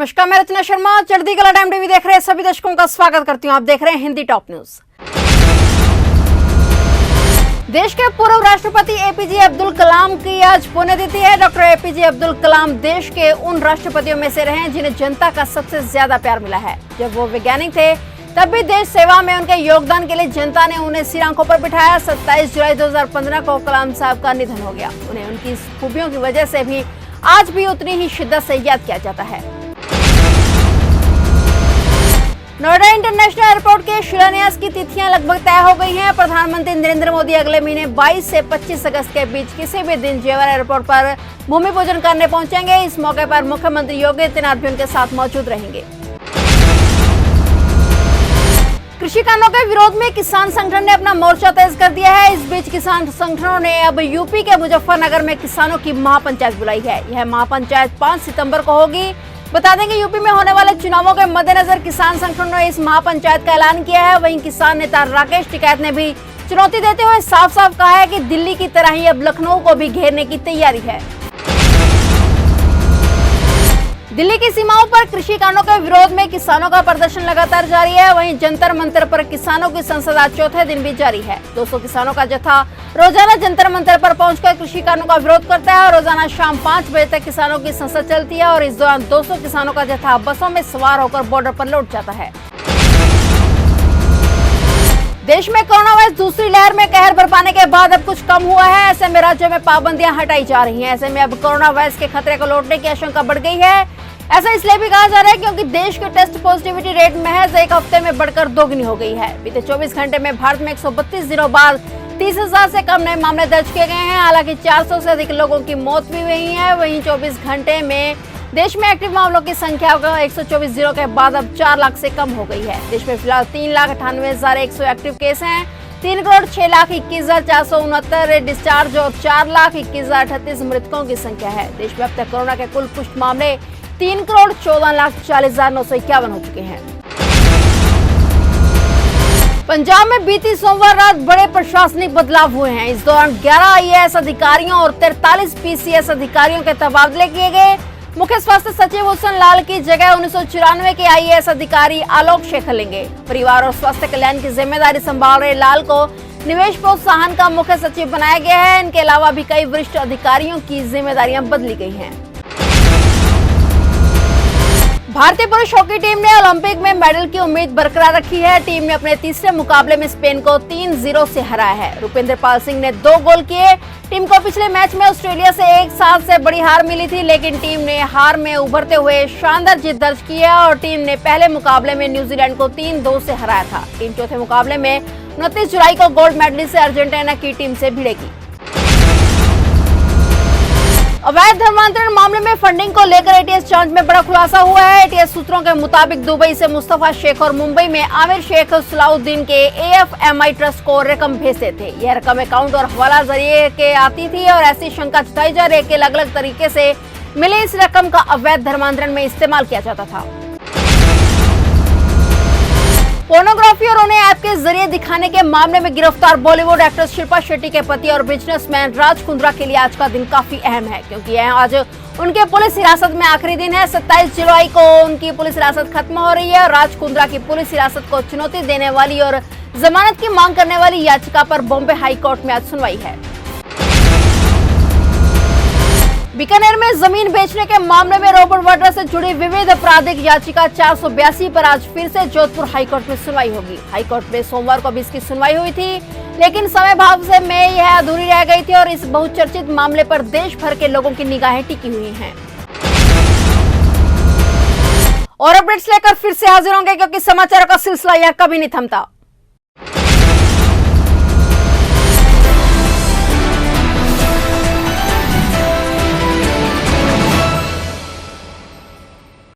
नमस्कार, मैं रचना शर्मा चढ़ती कला टाइम टीवी देख रहे हैं सभी दर्शकों का स्वागत करती हूं। आप देख रहे हैं हिंदी टॉप न्यूज। देश के पूर्व राष्ट्रपति एपीजे अब्दुल कलाम की आज पुण्यतिथि है। डॉक्टर एपीजे अब्दुल कलाम देश के उन राष्ट्रपतियों में से रहे हैं जिन्हें जनता का सबसे ज्यादा प्यार मिला है। जब वो वैज्ञानिक थे तब भी देश सेवा में उनके योगदान के लिए जनता ने उन्हें सिर आंखों पर बिठाया। 27 जुलाई 2015 को कलाम साहब का निधन हो गया। उन्हें उनकी खूबियों की वजह से भी आज भी उतनी ही शिद्दत से याद किया जाता है। नोएडा इंटरनेशनल एयरपोर्ट के शिलान्यास की तिथियां लगभग तय हो गई हैं। प्रधानमंत्री नरेंद्र मोदी अगले महीने 22 से 25 अगस्त के बीच किसी भी दिन जेवर एयरपोर्ट पर भूमि पूजन करने पहुंचेंगे। इस मौके पर मुख्यमंत्री योगी आदित्यनाथ भी उनके साथ मौजूद रहेंगे। कृषि कानूनों के विरोध में किसान संगठन ने अपना मोर्चा तेज कर दिया है। इस बीच किसान संगठनों ने अब यूपी के मुजफ्फरनगर में किसानों की महापंचायत बुलाई है। यह महापंचायत 5 सितंबर को होगी। बता दें कि यूपी में होने वाले चुनावों के मद्देनजर किसान संगठनों ने इस महापंचायत का ऐलान किया है। वहीं किसान नेता राकेश टिकैत ने भी चुनौती देते हुए साफ साफ कहा है कि दिल्ली की तरह ही अब लखनऊ को भी घेरने की तैयारी है। दिल्ली की सीमाओं पर कृषि कानूनों के विरोध में किसानों का प्रदर्शन लगातार जारी है। वहीं जंतर मंतर पर किसानों की संसद आज चौथे दिन भी जारी है। 200 किसानों का जत्था रोजाना जंतर मंतर पर पहुंचकर कृषि कानून का विरोध करता है और रोजाना शाम 5 बजे तक किसानों की संसद चलती है और इस दौरान 200 किसानों का जत्था बसों में सवार होकर बॉर्डर पर लौट जाता है। देश में कोरोना वायरस दूसरी लहर में कहर बरपाने के बाद अब कुछ कम हुआ है। ऐसे में राज्यों में पाबंदियां हटाई जा रही हैं। ऐसे में अब कोरोना वायरस के खतरे को लौटने की आशंका बढ़ गई है। ऐसा इसलिए भी कहा जा रहा है क्योंकि देश के टेस्ट पॉजिटिविटी रेट महज एक हफ्ते में बढ़कर दोगुनी हो गई है। बीते 24 घंटे में भारत में 132 दिनों बाद 30,000 से कम नए मामले दर्ज किए गए हैं। हालांकि 400 से अधिक लोगों की मौत भी हुई है। वहीं 24 घंटे में देश में एक्टिव मामलों की संख्या 124 दिनों के बाद अब 4 लाख से कम हो गई है। देश में फिलहाल 3,98,100 एक्टिव केस हैं। 3,06,21,469 डिस्चार्ज और 4,21,038 मृतकों की संख्या है। देश में अब तक कोरोना के कुल पुष्ट मामले 3,14,40,951 हो चुके हैं। पंजाब में बीती सोमवार रात बड़े प्रशासनिक बदलाव हुए हैं। इस दौरान 11 आईएएस अधिकारियों और 43 पीसीएस अधिकारियों के तबादले किए गए। मुख्य स्वास्थ्य सचिव हुसन लाल की जगह 1994 के आईएएस अधिकारी आलोक शेखर लेंगे। परिवार और स्वास्थ्य कल्याण की जिम्मेदारी संभाल रहे लाल को निवेश प्रोत्साहन का मुख्य सचिव बनाया गया है। इनके अलावा भी कई वरिष्ठ अधिकारियों की जिम्मेदारियां बदली गई हैं। भारतीय पुरुष हॉकी टीम ने ओलंपिक में मेडल की उम्मीद बरकरार रखी है। टीम ने अपने तीसरे मुकाबले में स्पेन को 3-0 से हराया है। रुपिंदर पाल सिंह ने 2 गोल किए। टीम को पिछले मैच में ऑस्ट्रेलिया से 1-7 से बड़ी हार मिली थी, लेकिन टीम ने हार में उभरते हुए शानदार जीत दर्ज की है और टीम ने पहले मुकाबले में न्यूजीलैंड को 3-2 से हराया था। टीम चौथे मुकाबले में 29 जुलाई को गोल्ड मेडलिस्ट अर्जेंटीना की टीम से भिड़ेगी। अवैध धर्मांतरण मामले में फंडिंग को लेकर एटीएस जांच में बड़ा खुलासा हुआ है। एटीएस सूत्रों के मुताबिक दुबई से मुस्तफा शेख और मुंबई में आमिर शेख सलाउद्दीन के एएफएमआई ट्रस्ट को रकम भेजते थे। यह रकम अकाउंट और हवाला जरिए के आती थी और ऐसी शंका जताई जा रही है कि अलग अलग तरीके से मिली इस रकम का अवैध धर्मांतरण में इस्तेमाल किया जाता था। पोर्नोग्राफी और उन्हें ऐप के जरिए दिखाने के मामले में गिरफ्तार बॉलीवुड एक्ट्रेस शिल्पा शेट्टी के पति और बिजनेसमैन राज कुंद्रा के लिए आज का दिन काफी अहम है, क्योंकि यह आज उनके पुलिस हिरासत में आखिरी दिन है। 27 जुलाई को उनकी पुलिस हिरासत खत्म हो रही है और राज कुंद्रा की पुलिस हिरासत को चुनौती देने वाली और जमानत की मांग करने वाली याचिका पर बॉम्बे हाई कोर्ट में आज सुनवाई है। बीकानेर में जमीन बेचने के मामले में रॉबर्ट वाड्रा से जुड़ी विविध आपराधिक याचिका 482 पर आज फिर से जोधपुर हाईकोर्ट में सुनवाई होगी। हाईकोर्ट में सोमवार को भी इसकी सुनवाई हुई थी, लेकिन समय भाव से में यह अधूरी रह गई थी और इस बहुचर्चित मामले पर देश भर के लोगों की निगाहें टिकी हुई हैं। और अपडेट्स लेकर फिर से हाजिर होंगे, क्योंकि समाचारों का सिलसिला यह कभी नहीं थमता।